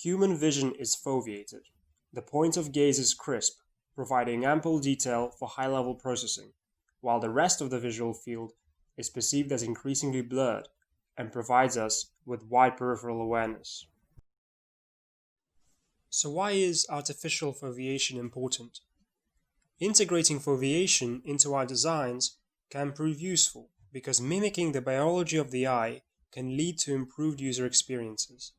Human vision is foveated. The point of gaze is crisp, providing ample detail for high-level processing, while the rest of the visual field is perceived as increasingly blurred and provides us with wide peripheral awareness. So why is artificial foveation important? Integrating foveation into our designs can prove useful because mimicking the biology of the eye can lead to improved user experiences.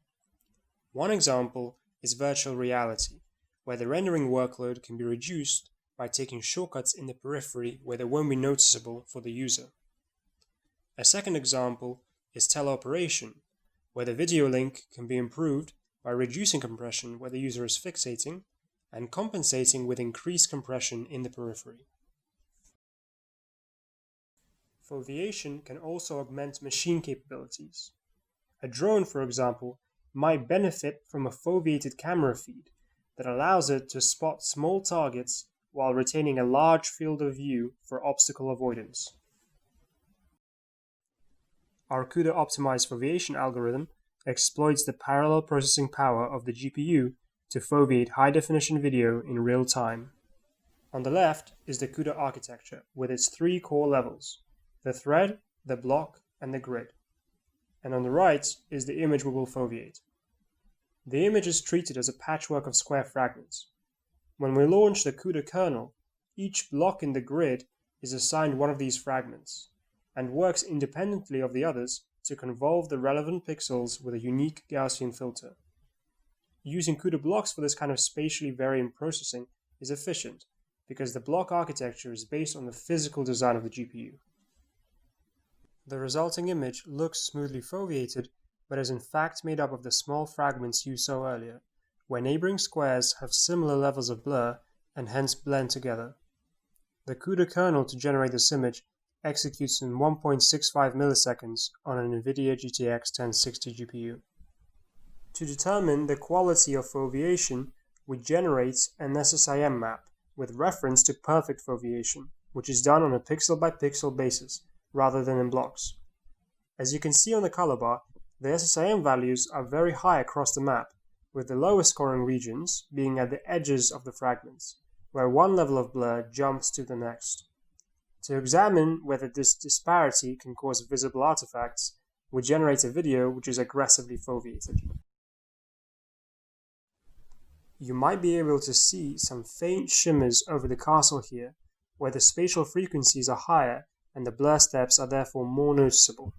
One example is virtual reality, where the rendering workload can be reduced by taking shortcuts in the periphery where they won't be noticeable for the user. A second example is teleoperation, where the video link can be improved by reducing compression where the user is fixating and compensating with increased compression in the periphery. Foveation can also augment machine capabilities. A drone, for example, might benefit from a foveated camera feed that allows it to spot small targets while retaining a large field of view for obstacle avoidance. Our CUDA-Optimized foveation algorithm exploits the parallel processing power of the GPU to foveate high-definition video in real time. On the left is the CUDA architecture with its three core levels: the thread, the block, and the grid. And on the right is the image we will foveate. The image is treated as a patchwork of square fragments. When we launch the CUDA kernel, each block in the grid is assigned one of these fragments, and works independently of the others to convolve the relevant pixels with a unique Gaussian filter. Using CUDA blocks for this kind of spatially variant processing is efficient, because the block architecture is based on the physical design of the GPU. The resulting image looks smoothly foveated, but is in fact made up of the small fragments you saw earlier, where neighboring squares have similar levels of blur and hence blend together. The CUDA kernel to generate this image executes in 1.65 milliseconds on an NVIDIA GTX 1060 GPU. To determine the quality of foveation, we generate an SSIM map with reference to perfect foveation, which is done on a pixel-by-pixel basis, rather than in blocks. As you can see on the color bar, the SSIM values are very high across the map, with the lowest scoring regions being at the edges of the fragments, where one level of blur jumps to the next. To examine whether this disparity can cause visible artifacts, we generate a video which is aggressively foveated. You might be able to see some faint shimmers over the castle here, where the spatial frequencies are higher and the blur steps are therefore more noticeable.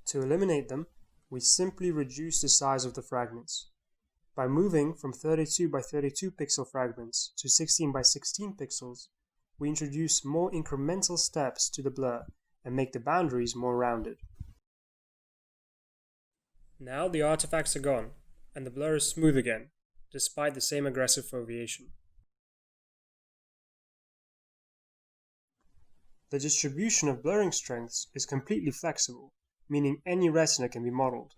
To eliminate them, we simply reduce the size of the fragments. By moving from 32 by 32 pixel fragments to 16 by 16 pixels, we introduce more incremental steps to the blur and make the boundaries more rounded. Now the artifacts are gone, and the blur is smooth again, despite the same aggressive foveation. The distribution of blurring strengths is completely flexible, meaning any retina can be modeled.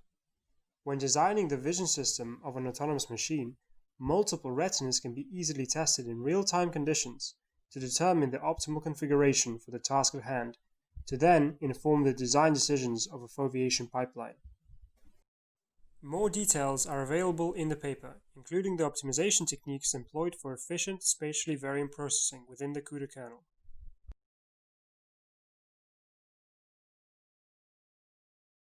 When designing the vision system of an autonomous machine, multiple retinas can be easily tested in real-time conditions to determine the optimal configuration for the task at hand, to then inform the design decisions of a foveation pipeline. More details are available in the paper, including the optimization techniques employed for efficient spatially variant processing within the CUDA kernel.